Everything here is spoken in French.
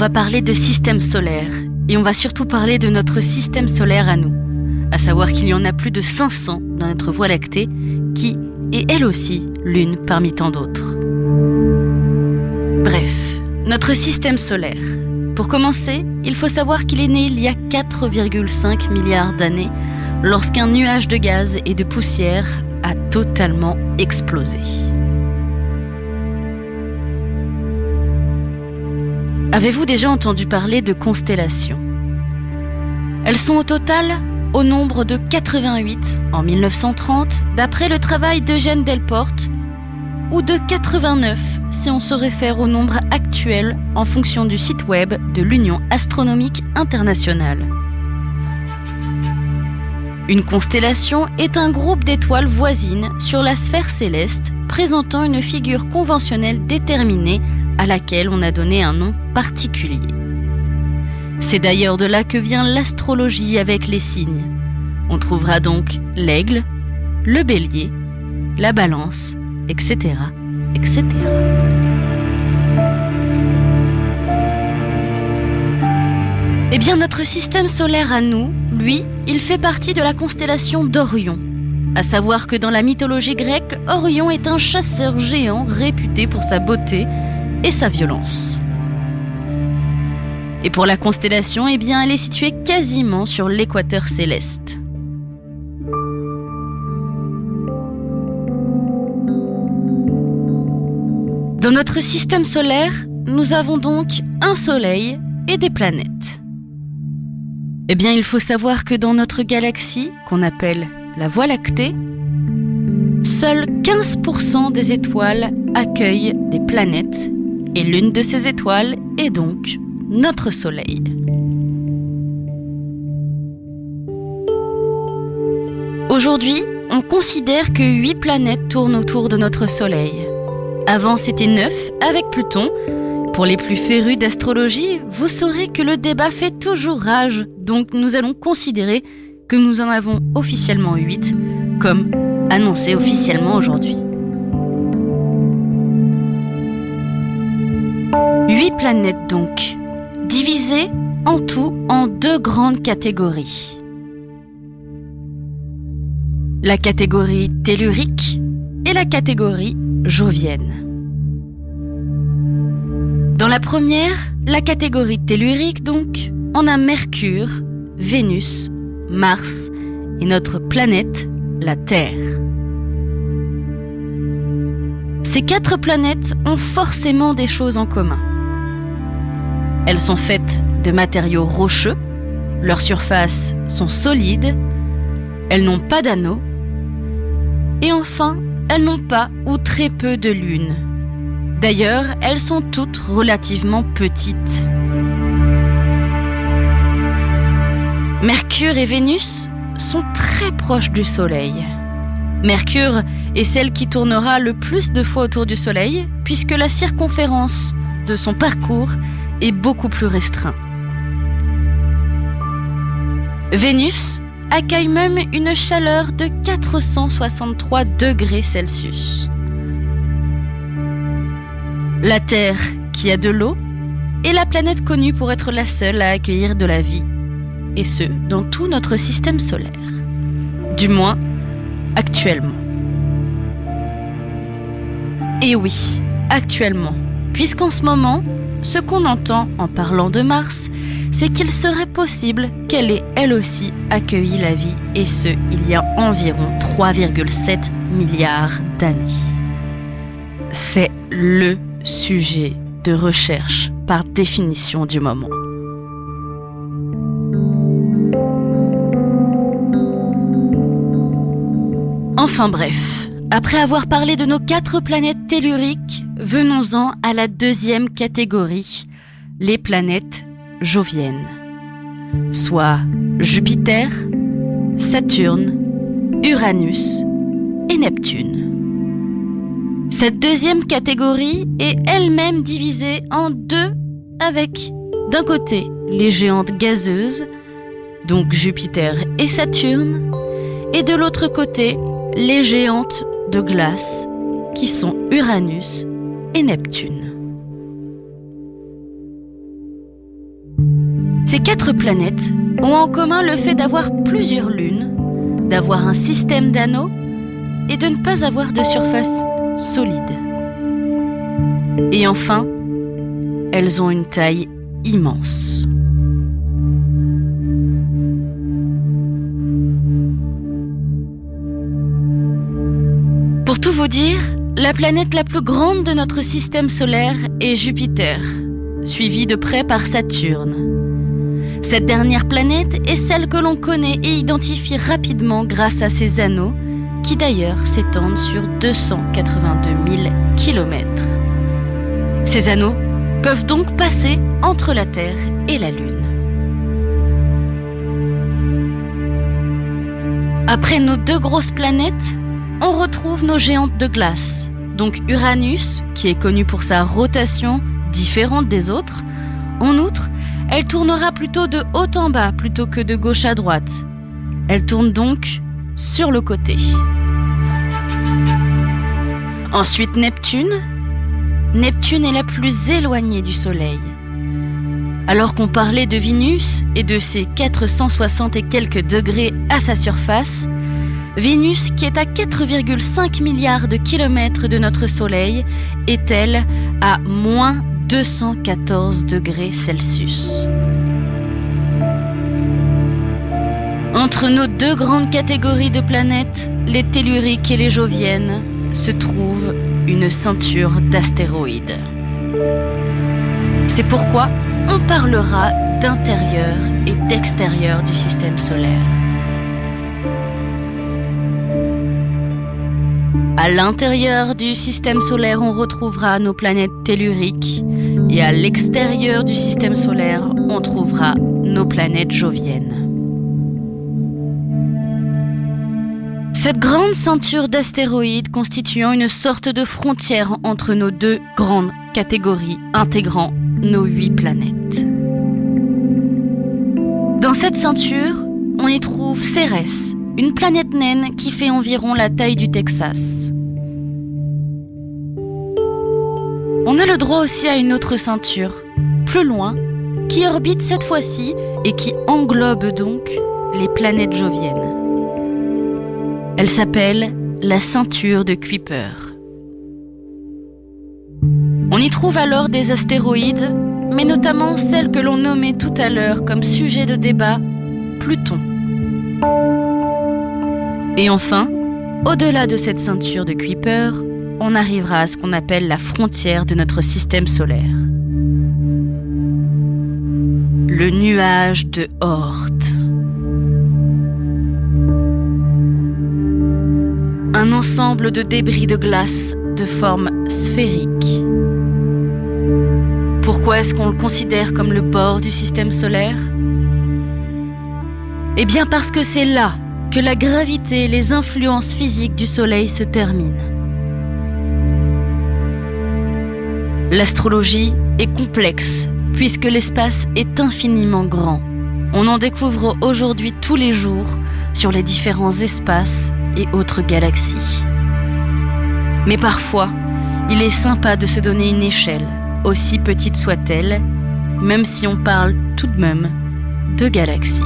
va parler de système solaire, et on va surtout parler de notre système solaire à nous, à savoir qu'il y en a plus de 500 dans notre Voie lactée, qui est elle aussi l'une parmi tant d'autres. Bref, notre système solaire. Pour commencer, il faut savoir qu'il est né il y a 4,5 milliards d'années, lorsqu'un nuage de gaz et de poussière a totalement explosé. Avez-vous déjà entendu parler de constellations ? Elles sont au total au nombre de 88 en 1930, d'après le travail d'Eugène Delporte, ou de 89 si on se réfère au nombre actuel en fonction du site web de l'Union astronomique internationale. Une constellation est un groupe d'étoiles voisines sur la sphère céleste présentant une figure conventionnelle déterminée à laquelle on a donné un nom particulier. C'est d'ailleurs de là que vient l'astrologie avec les signes. On trouvera donc l'aigle, le bélier, la balance, etc., etc. Eh bien, notre système solaire à nous, lui, il fait partie de la constellation d'Orion. À savoir que dans la mythologie grecque, Orion est un chasseur géant réputé pour sa beauté et sa violence. Et pour la constellation, eh bien, elle est située quasiment sur l'équateur céleste. Dans notre système solaire, nous avons donc un soleil et des planètes. Eh bien, il faut savoir que dans notre galaxie, qu'on appelle la Voie lactée, seuls 15% des étoiles accueillent des planètes, et l'une de ces étoiles est donc notre Soleil. Aujourd'hui, on considère que 8 planètes tournent autour de notre Soleil. Avant, c'était 9 avec Pluton. Pour les plus férus d'astrologie, vous saurez que le débat fait toujours rage, donc nous allons considérer que nous en avons officiellement 8, comme annoncé officiellement aujourd'hui. 8 planètes donc, divisées en tout en 2 grandes catégories. La catégorie tellurique et la catégorie jovienne. Dans la première, la catégorie tellurique donc, on a Mercure, Vénus, Mars et notre planète, la Terre. Ces 4 planètes ont forcément des choses en commun. Elles sont faites de matériaux rocheux, leurs surfaces sont solides, elles n'ont pas d'anneaux, et enfin, elles n'ont pas ou très peu de lunes. D'ailleurs, elles sont toutes relativement petites. Mercure et Vénus sont très proches du Soleil. Mercure est celle qui tournera le plus de fois autour du Soleil, puisque la circonférence de son parcours est beaucoup plus restreinte. Vénus accueille même une chaleur de 463 degrés Celsius. La Terre, qui a de l'eau, est la planète connue pour être la seule à accueillir de la vie, et ce, dans tout notre système solaire. Du moins, actuellement. Et oui, actuellement, puisqu'en ce moment, ce qu'on entend en parlant de Mars, c'est qu'il serait possible qu'elle ait elle aussi accueilli la vie, et ce, il y a environ 3,7 milliards d'années. C'est le sujet de recherche par définition du moment. Enfin bref, après avoir parlé de nos 4 planètes telluriques, venons-en à la deuxième catégorie, les planètes joviennes, soit Jupiter, Saturne, Uranus et Neptune. Cette deuxième catégorie est elle-même divisée en 2 avec, d'un côté, les géantes gazeuses, donc Jupiter et Saturne, et de l'autre côté, les géantes de glace, qui sont Uranus et Neptune. Ces 4 planètes ont en commun le fait d'avoir plusieurs lunes, d'avoir un système d'anneaux et de ne pas avoir de surface solide. Et enfin, elles ont une taille immense. Pour tout vous dire, la planète la plus grande de notre système solaire est Jupiter, suivie de près par Saturne. Cette dernière planète est celle que l'on connaît et identifie rapidement grâce à ses anneaux, qui d'ailleurs s'étendent sur 282 000 km. Ces anneaux peuvent donc passer entre la Terre et la Lune. Après nos 2 grosses planètes, on retrouve nos géantes de glace, donc Uranus, qui est connu pour sa rotation différente des autres. En outre, elle tournera plutôt de haut en bas plutôt que de gauche à droite. Elle tourne donc sur le côté. Ensuite, Neptune. Neptune est la plus éloignée du Soleil. Alors qu'on parlait de Vénus et de ses 460 et quelques degrés à sa surface, Vénus, qui est à 4,5 milliards de kilomètres de notre Soleil, est elle à moins 214 degrés Celsius. Entre nos 2 grandes catégories de planètes, les telluriques et les joviennes, se trouve une ceinture d'astéroïdes. C'est pourquoi on parlera d'intérieur et d'extérieur du système solaire. À l'intérieur du système solaire, on retrouvera nos planètes telluriques et à l'extérieur du système solaire, on trouvera nos planètes joviennes. Cette grande ceinture d'astéroïdes constituant une sorte de frontière entre nos 2 grandes catégories intégrant nos 8 planètes. Dans cette ceinture, on y trouve Cérès, une planète naine qui fait environ la taille du Texas. On a le droit aussi à une autre ceinture, plus loin, qui orbite cette fois-ci et qui englobe donc les planètes joviennes. Elle s'appelle la ceinture de Kuiper. On y trouve alors des astéroïdes, mais notamment celles que l'on nommait tout à l'heure comme sujet de débat, Pluton. Et enfin, au-delà de cette ceinture de Kuiper, on arrivera à ce qu'on appelle la frontière de notre système solaire. Le nuage de Oort. Un ensemble de débris de glace de forme sphérique. Pourquoi est-ce qu'on le considère comme le bord du système solaire ? Eh bien parce que c'est là que la gravité et les influences physiques du Soleil se terminent. L'astrologie est complexe puisque l'espace est infiniment grand. On en découvre aujourd'hui tous les jours sur les différents espaces et autres galaxies. Mais parfois, il est sympa de se donner une échelle, aussi petite soit-elle, même si on parle tout de même de galaxies.